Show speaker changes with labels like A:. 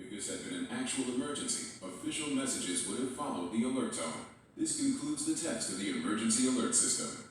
A: If this had been an actual emergency, official messages would have followed the alert tone. This concludes the test of the emergency alert system.